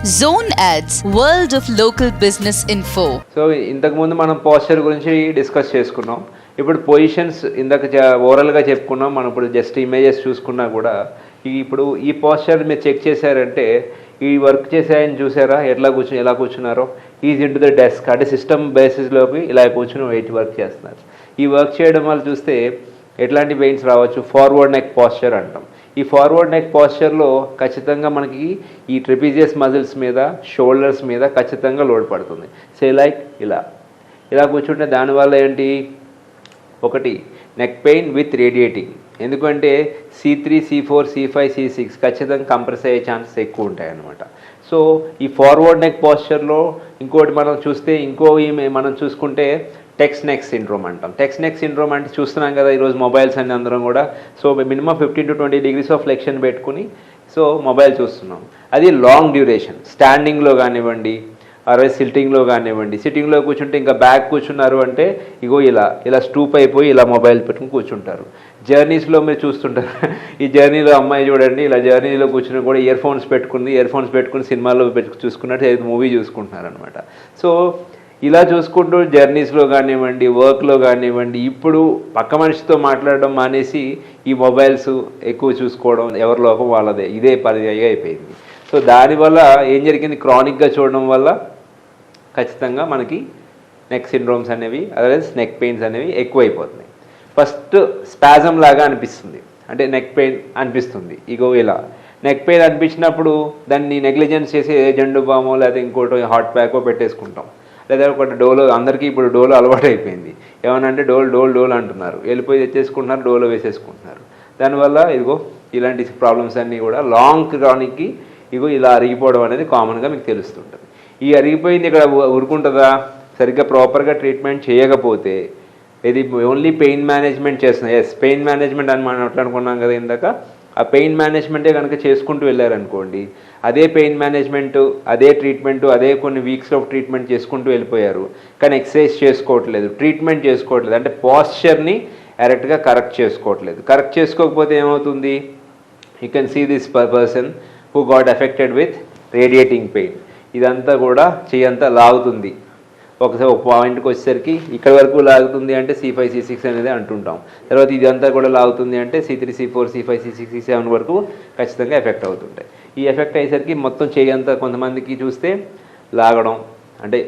Zone Ads, World of Local Business Info. So ఇంతకుముందు మనం posture గురించి డిస్కస్ చేసుకున్నాం. ఇప్పుడు పొజిషన్స్ ఇందాక ఓవరాల్గా చెప్పుకున్నాం. మనం ఇప్పుడు జస్ట్ ఇమేజెస్ చూసుకున్నా కూడా ఇప్పుడు ఈ పోస్చర్ మీరు చెక్ చేశారంటే ఈ వర్క్ చేసే ఆయన చూసారా ఎలా కూర్చున్నారో. Is in to the desk అంటే సిస్టమ్ బేసిస్లోకి ఇలా కూర్చుని వర్క్ చేస్తున్నారు. ఈ వర్క్ చేయడం వల్ల చూస్తే ఎట్లాంటి పెయిన్స్ రావచ్చు, ఫార్వర్డ్ నెక్ పోస్చర్ అంటాం. ఈ ఫార్వర్డ్ నెక్ పోస్చర్లో ఖచ్చితంగా మనకి ఈ ట్రెపీజియస్ మజిల్స్ మీద, షోల్డర్స్ మీద ఖచ్చితంగా లోడ్ పడుతుంది. సే లైక్ ఇలా కూర్చుంటే దానివల్ల ఏంటి, ఒకటి నెక్ పెయిన్ విత్ రేడియేటింగ్. ఎందుకంటే C3, C4, C5, C6 ఖచ్చితంగా కంప్రెస్ అయ్యే ఛాన్సెస్ ఎక్కువ ఉంటాయి అన్నమాట. సో ఈ ఫార్వర్డ్ నెక్ పోస్చర్లో ఇంకోటి మనం చూసుకుంటే టెక్స్ నెక్ సిండ్రోమ్ అంటాం. టెక్స్ నెక్ సిండ్రోమ్ అంటే చూస్తున్నాం కదా ఈరోజు మొబైల్స్ అన్ని అందరం కూడా. So minimum 15 to 20 degrees of flexion పెట్టుకుని మొబైల్ చూస్తున్నాం. అది లాంగ్ డ్యూరేషన్. స్టాండింగ్లో కానివ్వండి, అరవై సిట్టింగ్లో కానివ్వండి. సిట్టింగ్లో కూర్చుంటే ఇంకా బ్యాక్ కూర్చున్నారు అంటే ఇలా స్టూప్ అయిపోయి ఇలా మొబైల్ పెట్టుకుని కూర్చుంటారు. జర్నీస్లో మీరు చూస్తుంటారు. ఈ జర్నీలో అమ్మాయి చూడండి, ఇలా జర్నీలో కూర్చుని కూడా ఇయర్ ఫోన్స్ పెట్టుకుని సినిమాలో చూసుకున్నట్టు మూవీ చూసుకుంటున్నారు అనమాట. సో ఇలా చూసుకుంటూ జర్నీస్లో కానివ్వండి, వర్క్లో కానివ్వండి, ఇప్పుడు పక్క మనిషితో మాట్లాడడం మానేసి ఈ మొబైల్స్ ఎక్కువ చూసుకోవడం, ఎవరి లోపం వాళ్ళదే, ఇదే పనిగా అయిపోయింది. సో దానివల్ల ఏం జరిగింది, క్రానిక్గా చూడడం వల్ల ఖచ్చితంగా మనకి నెక్ సిండ్రోమ్స్ అనేవి, అదర్వైజ్ నెక్ పెయిన్స్ అనేవి ఎక్కువైపోతున్నాయి. ఫస్ట్ స్పాజమ్ లాగా అనిపిస్తుంది, అంటే నెక్ పెయిన్ అనిపిస్తుంది. ఇలా నెక్ పెయిన్ అనిపించినప్పుడు దాన్ని నెగ్లిజెన్స్ చేసి జండు బామో లేదా ఇంకోటో హాట్ ప్యాకో పెట్టేసుకుంటాం. లేదా ఒకటి డోలో, అందరికీ ఇప్పుడు డోలో అలవాటు అయిపోయింది. ఏమనంటే డోల్ అంటున్నారు, వెళ్ళిపోయి తెచ్చేసుకుంటున్నారు, డోలో వేసేసుకుంటున్నారు. దానివల్ల ఇలాంటి ప్రాబ్లమ్స్ అన్నీ కూడా లాంగ్ క్రానిక్కి ఇలా అరిగిపోవడం అనేది కామన్గా మీకు తెలుస్తుంటుంది. ఈ అరిగిపోయింది ఇక్కడ ఊరుకుంటుందా, సరిగ్గా ప్రాపర్గా ట్రీట్మెంట్ చేయకపోతే ఇది ఓన్లీ పెయిన్ మేనేజ్మెంట్ చేస్తున్నాయి. పెయిన్ మేనేజ్మెంట్ అని మనం ఎట్లా అనుకున్నాం కదా ఇందాక, ఆ పెయిన్ మేనేజ్మెంటే కనుక చేసుకుంటూ వెళ్ళారనుకోండి, అదే పెయిన్ మేనేజ్మెంటు, అదే ట్రీట్మెంటు, అదే కొన్ని వీక్స్ ఆఫ్ ట్రీట్మెంట్ చేసుకుంటూ వెళ్ళిపోయారు. కానీ ఎక్సర్సైజ్ చేసుకోవట్లేదు, ట్రీట్మెంట్ చేసుకోవట్లేదు, అంటే పోస్చర్ని కరెక్ట్గా కరెక్ట్ చేసుకోవట్లేదు. కరెక్ట్ చేసుకోకపోతే ఏమవుతుంది, you can see this person who got affected with radiating pain. ఇదంతా కూడా చెయ్యంతా లాగుతుంది. ఒక పాయింట్కి వచ్చేసరికి ఇక్కడ వరకు లాగుతుంది అంటే C5, C6 అనేది అంటుంటాం. తర్వాత ఇదంతా కూడా లాగుతుంది అంటే C3, C4, C5, C6, C7 వరకు ఖచ్చితంగా ఎఫెక్ట్ అవుతుంటాయి. ఈ ఎఫెక్ట్ అయ్యేసరికి మొత్తం చేయంతా కొంతమందికి చూస్తే లాగడం అంటే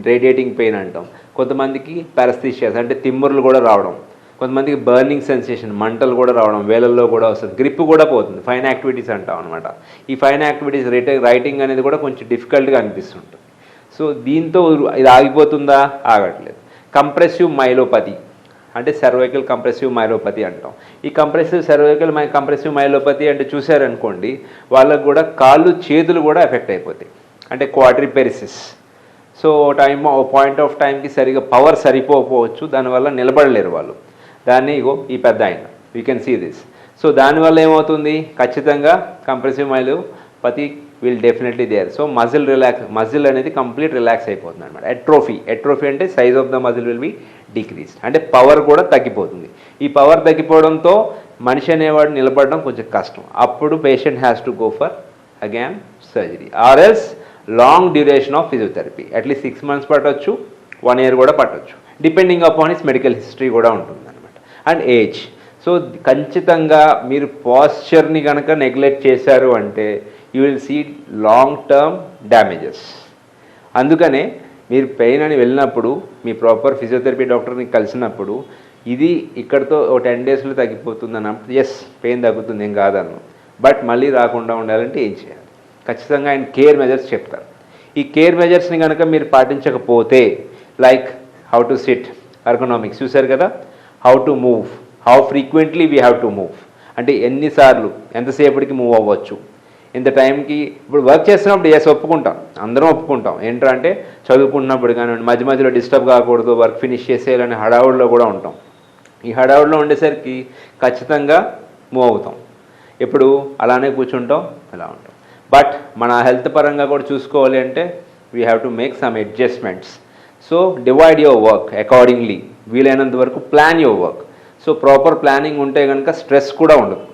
రేడియేటింగ్ పెయిన్ అంటాం. కొంతమందికి పారస్థీషియాస్ అంటే తిమ్మురులు కూడా రావడం. కొంతమందికి బర్నింగ్ సెన్సేషన్, మంటలు కూడా రావడం, వేలల్లో కూడా వస్తుంది, గ్రిప్ కూడా పోతుంది. ఫైన్ యాక్టివిటీస్ అంటాం అనమాట. ఈ ఫైన్ యాక్టివిటీస్ రైటింగ్ అనేది కూడా కొంచెం డిఫికల్ట్గా అనిపిస్తుంటుంది. సో దీంతో ఇది ఆగిపోతుందా, ఆగట్లేదు. కంప్రెసివ్ మైలోపతి అంటే సర్వైకల్ కంప్రెసివ్ మైలోపతి అంటాం. ఈ కంప్రెసివ్ మైలోపతి అంటే చూశారనుకోండి, వాళ్ళకు కూడా కాళ్ళు చేతులు కూడా ఎఫెక్ట్ అయిపోతాయి, అంటే క్వాడ్రిపెరిసిస్. సో పాయింట్ ఆఫ్ టైంకి సరిగా పవర్ సరిపోవచ్చు, దానివల్ల నిలబడలేరు వాళ్ళు. దాన్ని ఈ పెద్ద ఆయన, you can see this. So దానివల్ల ఏమవుతుంది, ఖచ్చితంగా compressive myelopathy will definitely there. So muscle అనేది కంప్లీట్ రిలాక్స్ అయిపోతుంది అనమాట. ఎట్రోఫీ అంటే size of the muscle will be decreased, అంటే పవర్ కూడా తగ్గిపోతుంది. ఈ పవర్ తగ్గిపోవడంతో మనిషి అనేవాడు నిలబడడం కొంచెం కష్టం. అప్పుడు patient has to go for again surgery or else long duration of physiotherapy. At least 6 months పట్టవచ్చు, 1 year కూడా పట్టవచ్చు, depending upon his medical history కూడా ఉంటుంది అనమాట, అండ్ ఏజ్. సో ఖచ్చితంగా మీరు పోస్చర్ని కనుక నెగ్లెక్ట్ చేశారు అంటే you will see long term damages. అందుకనే మీరు పెయిన్ అని వెళ్ళినప్పుడు మీ ప్రాపర్ ఫిజియోథెరపీ డాక్టర్ని కలిసినప్పుడు ఇది ఇక్కడితో 10 daysలో తగ్గిపోతుంది అన్నప్పుడు ఎస్ పెయిన్ తగ్గుతుంది, ఏం కాదన్ను. బట్ మళ్ళీ రాకుండా ఉండాలంటే ఏం చేయాలి, ఖచ్చితంగా ఆయన కేర్ మెజర్స్ చెప్తారు. ఈ కేర్ మెజర్స్ని కనుక మీరు పాటించకపోతే like how to SIT, ergonomics చూశారు కదా, how to move, how frequently we have to move, అంటే ఎన్నిసార్లు ఎంతసేపటికి మూవ్ అవ్వచ్చు, ఇంత టైంకి. ఇప్పుడు వర్క్ చేస్తున్నప్పుడు ఒప్పుకుంటాం, అందరం ఒప్పుకుంటాం. ఏంటంటే చదువుకుంటున్నప్పుడు కానివ్వండి, మధ్యలో డిస్టర్బ్ కాకూడదు, వర్క్ ఫినిష్ చేసేయాలని హడావుడిలో కూడా ఉంటాం. ఈ హడావుడిలో ఉండేసరికి ఖచ్చితంగా మూవ్ అవుతాం, ఎప్పుడు అలానే కూర్చుంటాం, అలా ఉంటాం. బట్ మన హెల్త్ పరంగా కూడా చూసుకోవాలి అంటే we have to make some adjustments. So divide your work accordingly, వీలైనంత వరకు plan your work. So proper planning ఉంటే కనుక స్ట్రెస్ కూడా ఉండదు.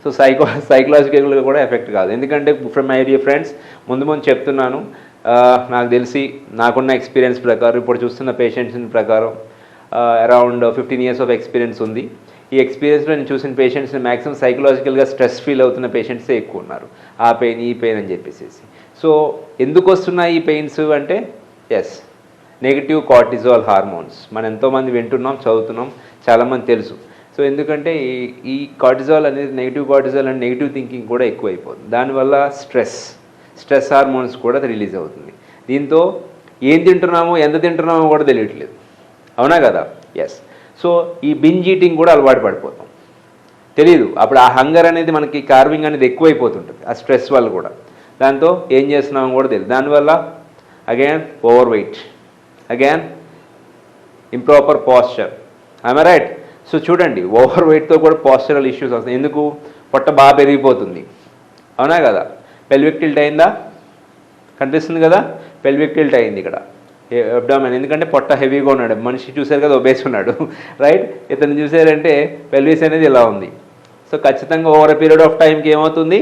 సో సో సైకలాజికల్గా కూడా ఎఫెక్ట్ కాదు. ఎందుకంటే ఫ్రమ్ మై డియర్ ఫ్రెండ్స్, ముందు చెప్తున్నాను, నాకు తెలిసి నాకున్న ఎక్స్పీరియన్స్ ప్రకారం, ఇప్పుడు చూస్తున్న పేషెంట్స్ ప్రకారం అరౌండ్ 15 years ఆఫ్ ఎక్స్పీరియన్స్ ఉంది. ఈ ఎక్స్పీరియన్స్లో నేను చూసిన పేషెంట్స్ని మ్యాక్సిమం సైకలాజికల్గా స్ట్రెస్ ఫీల్ అవుతున్న పేషెంట్సే ఎక్కువ ఉన్నారు. ఆ పెయిన్ ఈ పెయిన్ అని చెప్పేసి. సో ఎందుకు వస్తున్నాయి ఈ పెయిన్స్ అంటే, ఎస్, నెగిటివ్ కార్టిజాల్ హార్మోన్స్. మనం ఎంతోమంది వింటున్నాం, చదువుతున్నాం, చాలామంది తెలుసు. సో ఎందుకంటే ఈ కార్టిజాల్ అనేది, negative cortisol and negative thinking కూడా ఎక్కువైపోతుంది. దానివల్ల స్ట్రెస్ హార్మోన్స్ కూడా రిలీజ్ అవుతుంది. దీంతో ఏం తింటున్నామో ఎంత తింటున్నామో కూడా తెలియట్లేదు, అవునా కదా? ఎస్. సో ఈ బింజ్ ఈటింగ్ కూడా అలవాటు పడిపోతాం, తెలీదు. అప్పుడు ఆ హంగర్ అనేది, మనకి కార్వింగ్ అనేది ఎక్కువైపోతుంటుంది ఆ స్ట్రెస్ వల్ల కూడా. దాంతో ఏం చేస్తున్నామో కూడా తెలియదు. దానివల్ల again over weight, again improper posture. I'm right? So చూడండి, ఓవర్ వెయిట్తో కూడా పాస్చరల్ ఇష్యూస్ వస్తాయి. ఎందుకు? పొట్ట బాగా పెరిగిపోతుంది, అవునా కదా? పెల్విక్ టిల్ట్ అయిందా? కనిపిస్తుంది కదా, పెల్విక్ టిల్ట్ అయింది ఇక్కడ, అబ్డామెన్. ఎందుకంటే పొట్ట హెవీగా ఉన్నాడు, మనిషి చూశారు కదా, ఒబేస్ ఉన్నాడు, రైట్? ఇతను చూసారంటే పెల్విస్ అనేది ఇలా ఉంది. సో ఖచ్చితంగా ఓవర్ ఎ పీరియడ్ ఆఫ్ టైంకి ఏమవుతుంది,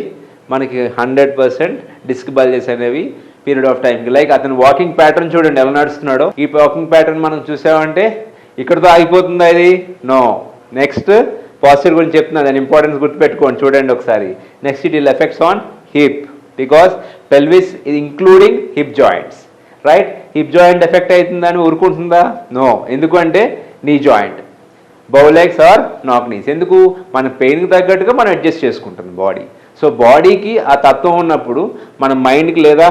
మనకి 100% డిస్క్ బల్జెస్ అనేవి పీరియడ్ ఆఫ్ టైంకి. లైక్ అతను వాకింగ్ ప్యాటర్న్ చూడండి ఎలా నడుస్తున్నాడో. ఈ వాకింగ్ ప్యాటర్న్ మనం చూసామంటే ఇక్కడతో ఆగిపోతుందా ఇది? నో. నెక్స్ట్ పాస్చర్ గురించి చెప్తున్నా, దాని ఇంపార్టెన్స్ గుర్తుపెట్టుకోండి. చూడండి ఒకసారి. Next it will effects on hip, because pelvis ఇది including hip joints, right? Hip joint effect అవుతుందని ఊరుకుంటుందా? నో. ఎందుకంటే knee joint, bow legs or knock knees. ఎందుకు? మన పెయిన్కి తగ్గట్టుగా మనం అడ్జస్ట్ చేసుకుంటుంది బాడీ. సో బాడీకి ఆ తత్వం ఉన్నప్పుడు మన మైండ్కి లేదా,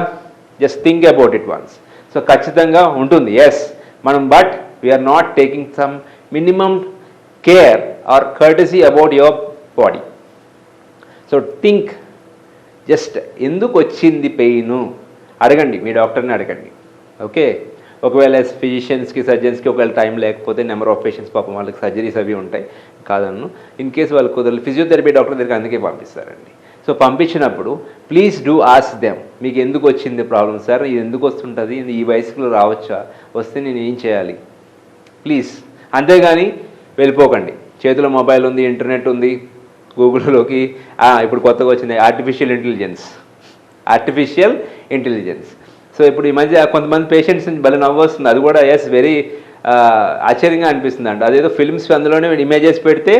just think about it once. So ఖచ్చితంగా ఉంటుంది, ఎస్ మనం. But we're not taking some minimum care or courtesy about your body. So think, just ఎందుకు వచ్చింది పెయిన్ అడగండి, మీ డాక్టర్ని అడగండి, ఓకే? ఒకవేళ ఫిజిషియన్స్కి, సర్జన్స్కి ఒకవేళ టైం లేకపోతే నెంబర్ ఆఫ్ పేషెంట్స్ పాపం వాళ్ళకి సర్జరీస్ అవి ఉంటాయి, కాదన్ను. ఇన్ కేసు వాళ్ళు కుదరదు, ఫిజియోథెరపీ డాక్టర్ దగ్గరికి అందుకే పంపిస్తారండి. సో పంపించినప్పుడు ప్లీజ్ డూ ఆస్క్ దెమ్, మీకు ఎందుకు వచ్చింది ప్రాబ్లం సార్, ఇది ఎందుకు వస్తుంటుంది, ఈ వయసులో రావచ్చా, వస్తే నేను ఏం చేయాలి, ప్లీజ్. అంతేగాని వెళ్ళిపోకండి. చేతిలో మొబైల్ ఉంది, ఇంటర్నెట్ ఉంది, గూగుల్లోకి ఇప్పుడు కొత్తగా వచ్చింది ఆర్టిఫిషియల్ ఇంటెలిజెన్స్. సో ఇప్పుడు ఈ మధ్య కొంతమంది పేషెంట్స్ భలే నవ్వు వస్తుంది, అది కూడా ఎస్ వెరీ ఆశ్చర్యంగా అనిపిస్తుంది అంట. అదేదో ఫిల్మ్స్ అందులోనే ఇమేజెస్ పెడితే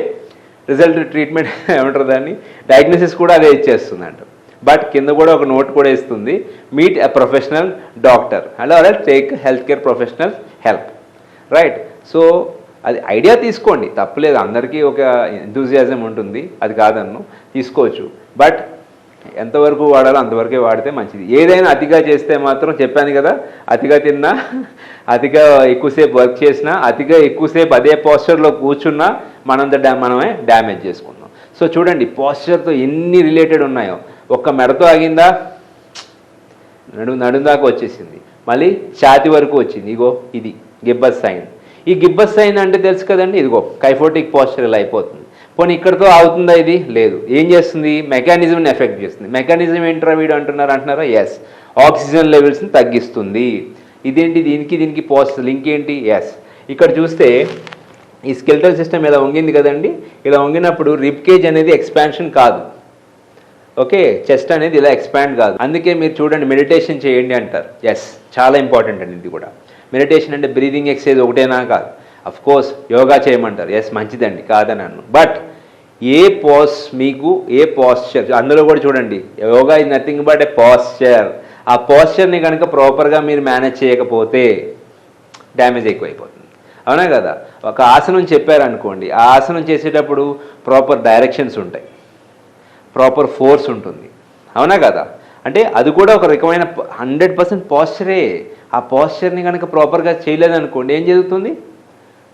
రిజల్ట్, ట్రీట్మెంట్ ఏమంటారు దాన్ని, డయాగ్నోసిస్ కూడా అదే ఇచ్చేస్తుందంట. బట్ కింద కూడా ఒక నోట్ కూడా ఇస్తుంది, మీట్ ఎ ప్రొఫెషనల్ డాక్టర్ అలా take health care professional help, right? So అది ఐడియా తీసుకోండి, తప్పలేదు. అందరికీ ఒక ఎంతూజియాజం ఉంటుంది, అది కాదన్ను, తీసుకోవచ్చు. బట్ ఎంతవరకు వాడాలో అంతవరకే వాడితే మంచిది. ఏదైనా అతిగా చేస్తే మాత్రం చెప్పాను కదా, అతిగా తిన్నా, అతిగా ఎక్కువసేపు వర్క్ చేసినా, అతిగా ఎక్కువసేపు అదే పోస్చర్లో కూర్చున్నా మనమే డ్యామేజ్ చేసుకుందాం. సో చూడండి, పోస్చర్తో ఎన్ని రిలేటెడ్ ఉన్నాయో. ఒక్క మెడతో ఆగిందా, నడుం దాకా వచ్చేసింది, మళ్ళీ ఛాతి వరకు వచ్చింది. ఇగో ఇది గిబ్బస్ సైన్. ఈ గిబ్బస్ సైన్ అంటే తెలుసు కదండి, ఇదిగో కైఫోటిక్ పోస్చర్ ఇలా అయిపోతుంది. పోనీ ఇక్కడతో అవుతుందా? ఇది లేదు. ఏం చేస్తుంది? మెకానిజంని ఎఫెక్ట్ చేస్తుంది. మెకానిజం ఏంట్రా వీడు అంటున్నారా? ఎస్, ఆక్సిజన్ లెవెల్స్ని తగ్గిస్తుంది. ఇదేంటి, దీనికి పోస్చర్ లింక్ ఏంటి? ఎస్. ఇక్కడ చూస్తే ఈ స్కెల్టల్ సిస్టమ్ ఇలా వంగింది కదండి, ఇలా వంగినప్పుడు రిబ్ కేజ్ అనేది ఎక్స్పాన్షన్ కాదు, ఓకే? చెస్ట్ అనేది ఇలా ఎక్స్పాండ్ కాదు. అందుకే మీరు చూడండి, మెడిటేషన్ చేయండి అంటారు. ఎస్, చాలా ఇంపార్టెంట్ అండి ఇది కూడా. మెడిటేషన్ అంటే బ్రీదింగ్ ఎక్సర్సైజ్ ఒకటేనా? కాదు. అఫ్ కోర్స్ యోగా చేయమంటారు, ఎస్ మంచిదండి, కాదని అన్ను. బట్ ఏ పోస్చర్ అందులో కూడా చూడండి, yoga is nothing but A posture. ఆ పోస్చర్ని కనుక ప్రాపర్గా మీరు మేనేజ్ చేయకపోతే డ్యామేజ్ ఎక్కువైపోతుంది, అవునా కదా? ఒక ఆసనం చెప్పారనుకోండి, ఆ ఆసనం చేసేటప్పుడు ప్రాపర్ డైరెక్షన్స్ ఉంటాయి, ప్రాపర్ ఫోర్స్ ఉంటుంది, అవునా కదా? అంటే అది కూడా ఒక రకమైన 100% పోస్చరే. ఆ పోస్చర్ని కనుక ప్రాపర్గా చేయలేదనుకోండి, ఏం జరుగుతుంది?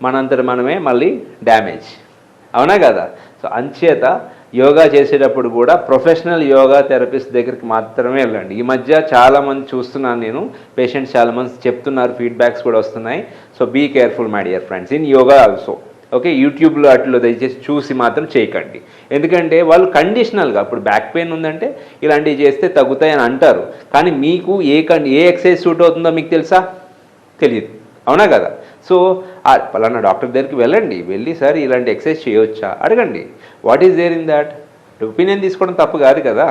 మనంతట మనమే మళ్ళీ డ్యామేజ్, అవునా కదా? సో అంచేత యోగా చేసేటప్పుడు కూడా ప్రొఫెషనల్ యోగా థెరపిస్ట్ దగ్గరికి మాత్రమే వెళ్ళండి. ఈ మధ్య చాలామంది చూస్తున్నాను నేను, పేషెంట్స్ చాలామంది చెప్తున్నారు, ఫీడ్బ్యాక్స్ కూడా వస్తున్నాయి. So be careful my dear friends in yoga also, okay? యూట్యూబ్లో అట్లో దయచేసి చూసి మాత్రం చేయకండి. ఎందుకంటే వాళ్ళు కండిషనల్గా, ఇప్పుడు బ్యాక్ పెయిన్ ఉందంటే ఇలాంటివి చేస్తే తగ్గుతాయని అంటారు, కానీ మీకు ఏ ఎక్సర్సైజ్ సూట్ అవుతుందో మీకు తెలుసా? తెలియదు, అవునా కదా? సో పలానా డాక్టర్ దగ్గరికి వెళ్ళండి, వెళ్ళి సార్ ఇలాంటి ఎక్సర్సైజ్ చేయవచ్చా అడగండి. What is there in that? Opinion తీసుకోవడం తప్పు కాదు కదా.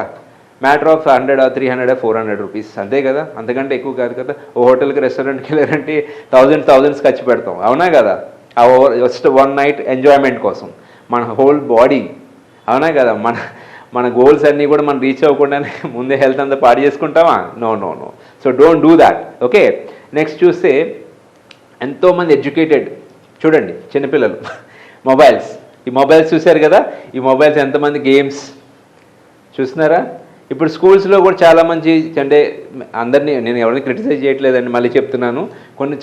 మ్యాటర్ ఆఫ్ 100 300 400 రూపీస్ అంతే కదా, అంతకంటే ఎక్కువ కాదు కదా. ఓ హోటల్కి రెస్టారెంట్కి వెళ్ళారంటే థౌజండ్స్ ఖర్చు పెడతాం, అవునా కదా. ఆ జస్ట్ 1 నైట్ ఎంజాయ్మెంట్ కోసం మన హోల్ బాడీ, అవునా కదా. మన గోల్స్ అన్నీ కూడా మనం రీచ్ అవ్వకుండానే ముందే హెల్త్ అంతా పాడు చేసుకుంటామా? No. So don't do that. Okay, next చూస్తే ఎంతోమంది ఎడ్యుకేటెడ్ చూడండి చిన్నపిల్లలు ఈ మొబైల్స్ చూశారు కదా. ఈ మొబైల్స్ ఎంతమంది గేమ్స్ చూస్తున్నారా? ఇప్పుడు స్కూల్స్లో కూడా చాలా మంచి, అంటే అందరినీ నేను ఎవరిని క్రిటిసైజ్ చేయట్లేదండి, మళ్ళీ చెప్తున్నాను.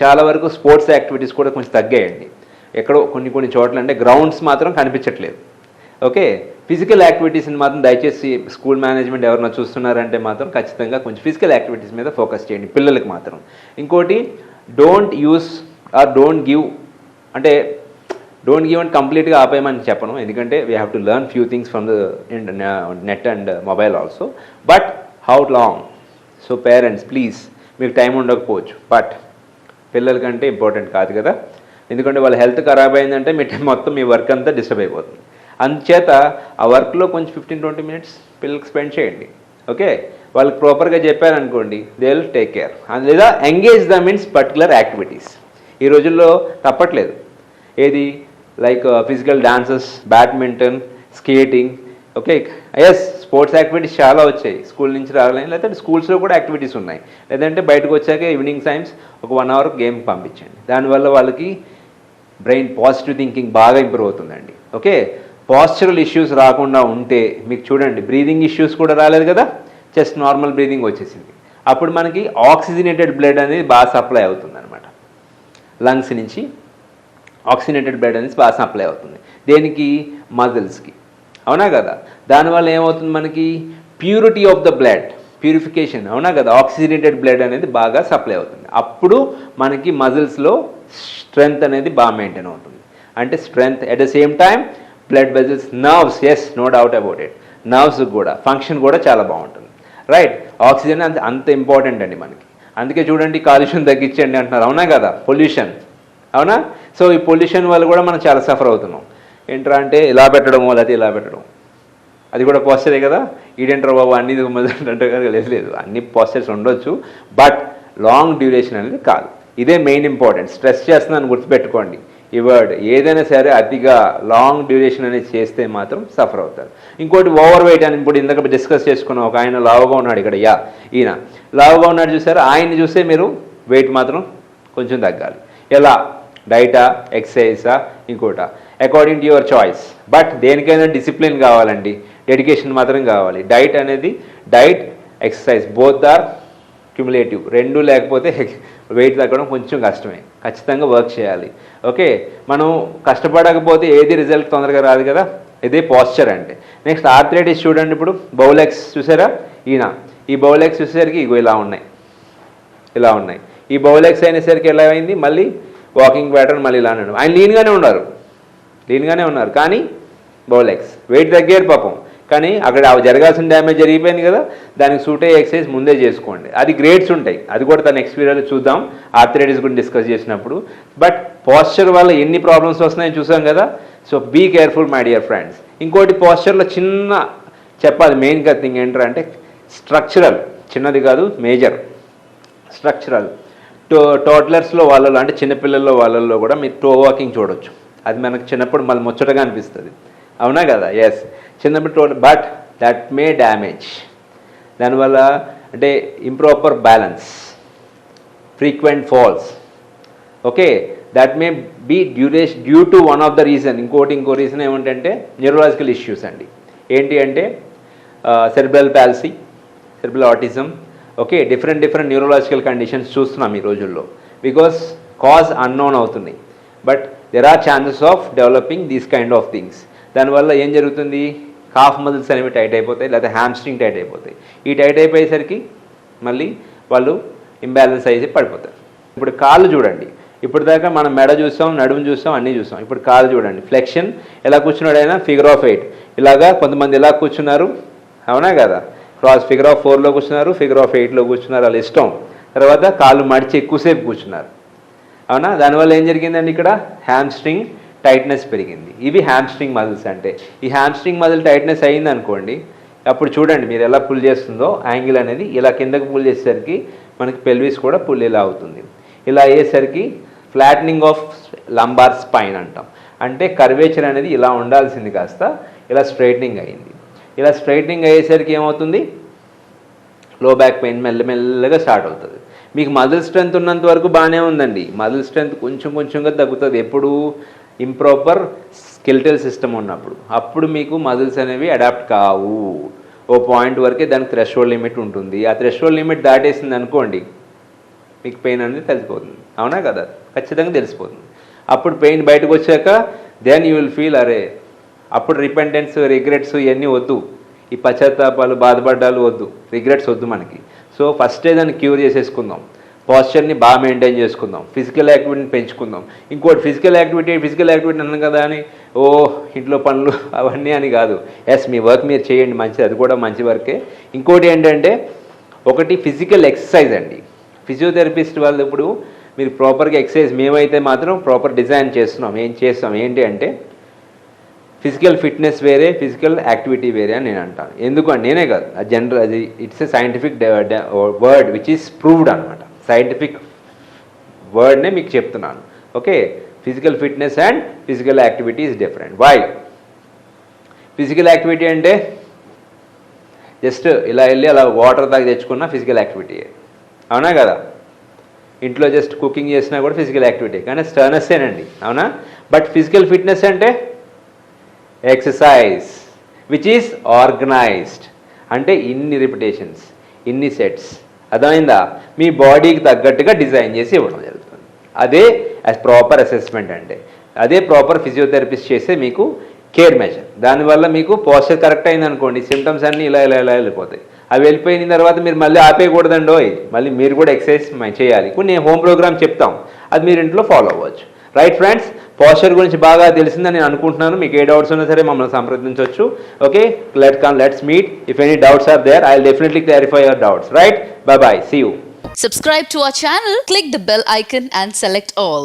చాలా వరకు స్పోర్ట్స్ యాక్టివిటీస్ కూడా కొంచెం తగ్గాయండి. ఎక్కడో కొన్ని చోట్ల అంటే గ్రౌండ్స్ మాత్రం కనిపించట్లేదు. ఓకే, ఫిజికల్ యాక్టివిటీస్ని మాత్రం దయచేసి స్కూల్ మేనేజ్మెంట్ ఎవరైనా చూస్తున్నారంటే మాత్రం ఖచ్చితంగా కొంచెం ఫిజికల్ యాక్టివిటీస్ మీద ఫోకస్ చేయండి పిల్లలకి మాత్రం. ఇంకోటి, డోంట్ గివ్ అంటే కంప్లీట్గా ఆపేయమని చెప్పను, ఎందుకంటే we have to learn few things from the net and mobile also. But how long? So parents please, మీకు టైం ఉండకపోవచ్చు, బట్ పిల్లలకంటే ఇంపార్టెంట్ కాదు కదా. ఎందుకంటే వాళ్ళ హెల్త్ ఖరాబ్ అయిందంటే మొత్తం మీ వర్క్ అంతా డిస్టర్బ్ అయిపోతుంది. అందుచేత ఆ వర్క్లో కొంచెం 15-20 మినిట్స్ పిల్లలకి స్పెండ్ చేయండి. ఓకే, వాళ్ళకి ప్రాపర్గా చెప్పారనుకోండి, దే విల్ టేక్ కేర్. లేదా engage them in particular activities. ఈ రోజుల్లో తప్పట్లేదు, ఏది like physical dances, badminton, skating. Okay, yes, sports activities చాలా వచ్చాయి, స్కూల్ నుంచి రావాలని. లేదంటే స్కూల్స్లో కూడా యాక్టివిటీస్ ఉన్నాయి. లేదంటే బయటకు వచ్చాక ఈవినింగ్ టైమ్స్ ఒక 1 అవర్ గేమ్ పంపించండి. దానివల్ల వాళ్ళకి బ్రెయిన్ పాజిటివ్ థింకింగ్ బాగా ఇంప్రూవ్ అవుతుందండి. ఓకే, పాస్చరల్ ఇష్యూస్ రాకుండా ఉంటే మీకు చూడండి, బ్రీదింగ్ ఇష్యూస్ కూడా రాలేదు కదా, జస్ట్ నార్మల్ బ్రీదింగ్ వచ్చేసింది. అప్పుడు మనకి ఆక్సిజనేటెడ్ బ్లడ్ అనేది బాగా సప్లై అవుతుంది అనమాట. లంగ్స్ నుంచి ఆక్సిజనేటెడ్ బ్లడ్ అనేది బాగా సప్లై అవుతుంది. దేనికి? మజిల్స్కి, అవునా కదా. దానివల్ల ఏమవుతుంది మనకి? Purity of the blood, purification, అవునా కదా. ఆక్సిజనేటెడ్ బ్లడ్ అనేది బాగా సప్లై అవుతుంది. అప్పుడు మనకి మజిల్స్లో స్ట్రెంగ్త్ అనేది బాగా మెయింటైన్ అవుతుంది. అంటే strength at the same time blood vessels, nerves, yes, no doubt about it, nerves కూడా ఫంక్షన్ కూడా చాలా బాగుంటుంది. రైట్, ఆక్సిజన్ అంత ఇంపార్టెంట్ అండి మనకి. అందుకే చూడండి, కాలుష్యం తగ్గించండి అంటున్నారు, అవునా కదా. పొల్యూషన్, అవునా. సో ఈ పొల్యూషన్ వల్ల కూడా మనం చాలా సఫర్ అవుతున్నాం. ఏంట్రా అంటే ఇలా పెట్టడమో లేకపోతే ఇలా పెట్టడం, అది కూడా పాస్చరే కదా. ఈడేంట్రా బాబు అన్ని అంటే లేదు, అన్ని పాస్చర్స్ ఉండొచ్చు, బట్ లాంగ్ డ్యూరేషన్ అనేది కాదు. ఇదే మెయిన్ ఇంపార్టెంట్. స్ట్రెస్ చేస్తున్నాను గుర్తుపెట్టుకోండి ఈ వర్డ్. ఏదైనా సరే అతిగా లాంగ్ డ్యూరేషన్ అనేది చేస్తే మాత్రం సఫర్ అవుతారు. ఇంకోటి, ఓవర్ వెయిట్ అని ఇప్పుడు ఇందాక డిస్కస్ చేసుకున్నాం. ఒక ఆయన లావుగా ఉన్నాడు ఇక్కడ, ఈయన లావుగా ఉన్నాడు చూసారు. ఆయన్ని చూస్తే మీరు వెయిట్ మాత్రం కొంచెం తగ్గాలి. ఎలా? డైటా, ఎక్సర్సైజా, ఇంకోట, according to your choice. But దేనికైనా డిసిప్లిన్ కావాలండి, డెడికేషన్ మాత్రం కావాలి. Diet, exercise both are cumulative. రెండు లేకపోతే వెయిట్ తగ్గడం కొంచెం కష్టమే. ఖచ్చితంగా వర్క్ చేయాలి. ఓకే, మనం కష్టపడకపోతే ఏది రిజల్ట్ తొందరగా రాదు కదా. ఇదే పాస్చర్ అంటే. నెక్స్ట్ ఆర్థరైటిస్ చూడండి. ఇప్పుడు బౌలెక్స్ చూసారా, ఈ బౌలెక్స్ చూసేసరికి ఇగో ఇలా ఉన్నాయి. ఈ బౌలెక్స్ అయినసరికి ఎలా అయింది, మళ్ళీ వాకింగ్ ప్యాటర్న్ మళ్ళీ ఇలా అన్నాడు. ఆయన లీన్గానే ఉన్నారు కానీ బౌలెక్స్ వెయిట్ తగ్గారు పాపం. కానీ అక్కడ జరగాల్సిన డ్యామేజ్ జరిగిపోయింది కదా, దానికి సూట్ అయ్యే ఎక్సర్సైజ్ ముందే చేసుకోండి. అది గ్రేడ్స్ ఉంటాయి, అది కూడా నెక్స్ట్ వీడియోలో చూద్దాం, ఆర్థరైటిస్ గురించి డిస్కస్ చేసినప్పుడు. బట్ పోస్చర్ వల్ల ఎన్ని ప్రాబ్లమ్స్ వస్తున్నాయో చూసాం కదా. So be careful my dear friends. ఇంకోటి పోస్చర్లో చిన్న చెప్పాలి మెయిన్గా థింగ్ ఏంటంటే స్ట్రక్చరల్, చిన్నది కాదు మేజర్, స్ట్రక్చరల్. టోడ్లర్స్లో వాళ్ళలో అంటే చిన్నపిల్లల్లో వాళ్ళల్లో కూడా మీరు టో వాకింగ్ చూడొచ్చు. అది మనకు చిన్నప్పుడు మళ్ళీ ముచ్చటగా అనిపిస్తుంది, అవునా కదా. ఎస్, చిన్నప్పుడు బట్ దట్ మే డ్యామేజ్. దానివల్ల అంటే improper balance, frequent falls. Okay, that may be due to one of the reason. ఇంకో రీజన్ ఏమిటంటే న్యూరలాజికల్ ఇష్యూస్ అండి. ఏంటి అంటే cerebral palsy, cerebral autism. Okay, different neurological conditions చూస్తున్నాం ఈ రోజుల్లో. బికాస్ కాజ్ అన్నోన్ అవుతున్నాయి, but there are chances of developing these kind of things. దానివల్ల ఏం జరుగుతుంది, కాఫ్ మజిల్స్ అనేవి టైట్ అయిపోతాయి, లేకపోతే హ్యామ్స్ట్రింగ్ టైట్ అయిపోతాయి. ఈ టైట్ అయిపోయేసరికి మళ్ళీ వాళ్ళు ఇంబ్యాలెన్స్ అయితే పడిపోతారు. ఇప్పుడు కాళ్ళు చూడండి, ఇప్పుడు దాకా మనం మెడ చూస్తాం, నడుము చూస్తాం, అన్నీ చూస్తాం. ఇప్పుడు కాళ్ళు చూడండి, ఫ్లెక్షన్ ఎలా కూర్చున్నాడు అయినా, ఫిగర్ ఆఫ్ 8 ఇలాగా. కొంతమంది ఎలా కూర్చున్నారు, అవునా కదా. క్రాస్ ఫిగర్ ఆఫ్ 4లో కూర్చున్నారు, ఫిగర్ ఆఫ్ 8లో కూర్చున్నారు, వాళ్ళ ఇష్టం. తర్వాత కాళ్ళు మడిచి ఎక్కువసేపు కూర్చున్నారు, అవునా. దానివల్ల ఏం జరిగిందండి, ఇక్కడ హ్యామ్స్ట్రింగ్ టైట్నెస్ పెరిగింది. ఇవి హ్యామ్స్ట్రింగ్ మజిల్స్ అంటే. ఈ హ్యామ్స్ట్రింగ్ మజిల్ టైట్నెస్ అయింది అనుకోండి, అప్పుడు చూడండి మీరు ఎలా పుల్ చేస్తుందో యాంగిల్ అనేది ఇలా కిందకు పుల్ చేసేసరికి మనకి పెల్విస్ కూడా పుల్ ఇలా అవుతుంది. ఇలా అయ్యేసరికి ఫ్లాటనింగ్ ఆఫ్ లంబార్ స్పైన్ అంటాం. అంటే కర్వేచర్ అనేది ఇలా ఉండాల్సింది కాస్త ఇలా స్ట్రైట్నింగ్ అయింది. ఇలా స్ట్రైట్నింగ్ అయ్యేసరికి ఏమవుతుంది, లో బ్యాక్ పెయిన్ మెల్లమెల్లగా స్టార్ట్ అవుతుంది. మీకు మజిల్ స్ట్రెంత్ ఉన్నంత వరకు బాగానే ఉందండి. మజిల్ స్ట్రెంత్ కొంచెంగా తగ్గుతుంది ఎప్పుడు, ఇంప్రాపర్ స్కెలిటల్ సిస్టమ్ ఉన్నప్పుడు. అప్పుడు మీకు మజిల్స్ అనేవి అడాప్ట్ కావు. ఓ పాయింట్ వరకే దానికి థ్రెషోల్డ్ లిమిట్ ఉంటుంది. ఆ థ్రెషోల్డ్ లిమిట్ దాటేసింది అనుకోండి, మీకు పెయిన్ అనేది తెలిసిపోతుంది. అవునా కదా, ఖచ్చితంగా తెలిసిపోతుంది. అప్పుడు పెయిన్ బయటకు వచ్చాక దెన్ యూ విల్ ఫీల్ అరే, అప్పుడు రిపెంటెన్స్, రిగ్రెట్స్ ఇవన్నీ వద్దు. ఈ పశ్చాత్తాపాలు, బాధపడ్డాలు వద్దు, రిగ్రెట్స్ వద్దు మనకి. సో ఫస్టే దాన్ని క్యూర్ చేసేసుకుందాం. పాస్చర్ని బాగా మెయింటైన్ చేసుకుందాం. ఫిజికల్ యాక్టివిటీని పెంచుకుందాం. ఇంకోటి ఫిజికల్ యాక్టివిటీ అన్నాను కదా అని ఓ ఇంట్లో పనులు అవన్నీ అని కాదు. ఎస్, మీ వర్క్ మీరు చేయండి, మంచిది, అది కూడా మంచి వర్కే. ఇంకోటి ఏంటంటే, ఒకటి ఫిజికల్ ఎక్సర్సైజ్ అండి. ఫిజియోథెరపిస్ట్ వాళ్ళు ఇప్పుడు మీరు ప్రాపర్గా ఎక్సర్సైజ్, మేమైతే మాత్రం ప్రాపర్ డిజైన్ చేస్తున్నాం. ఏంటి అంటే ఫిజికల్ ఫిట్నెస్ వేరే, ఫిజికల్ యాక్టివిటీ వేరే అని నేను అంటాను. ఎందుకంటే నేనే కాదు, అది జనరల్, అది it's a scientific word which is proved అనమాట. సైంటిఫిక్ వర్డ్నే మీకు చెప్తున్నాను. Okay, physical fitness and physical activity is different. Why? Physical activity అంటే జస్ట్ ఇలా వెళ్ళి అలా వాటర్ దాకా తెచ్చుకున్న ఫిజికల్ యాక్టివిటీ, అవునా కదా. ఇంట్లో జస్ట్ కుకింగ్ చేసినా కూడా ఫిజికల్ యాక్టివిటీ, కానీ స్టర్నెస్సేనండి, అవునా. బట్ ఫిజికల్ ఫిట్నెస్ అంటే ఎక్సర్సైజ్ విచ్ ఈస్ ఆర్గనైజ్డ్. అంటే ఇన్ని రిపిటేషన్స్, ఇన్ని సెట్స్, అర్థమైందా, మీ బాడీకి తగ్గట్టుగా డిజైన్ చేసి ఇవ్వడం జరుగుతుంది. అదే ప్రాపర్ అసెస్మెంట్ అంటే, అదే ప్రాపర్ ఫిజియోథెరపిస్ట్ చేసే మీకు కేర్ మెజర్. దానివల్ల మీకు పోస్చర్ కరెక్ట్ అయింది అనుకోండి, సిమ్టమ్స్ అన్నీ ఇలా వెళ్ళిపోతాయి. అవి వెళ్ళిపోయిన తర్వాత మీరు మళ్ళీ ఆపేయకూడదండోయ్, మళ్ళీ మీరు కూడా ఎక్సర్సైజ్ చేయాలి. కొన్ని నేను ప్రోగ్రామ్ చెప్తాం, అది మీరు ఇంట్లో ఫాలో అవ్వచ్చు. రైట్ ఫ్రెండ్స్, పోస్చర్ గురించి బాగా తెలిసిందని నేను అనుకుంటున్నాను. మీకు ఏ డౌట్స్ ఉన్నా సరే మమ్మల్ని సంప్రదించవచ్చు. Okay, let's meet. If any doubts are there, I will definitely clarify your doubts. Right, bye bye, see you. Subscribe to our channel, click the bell icon and select all.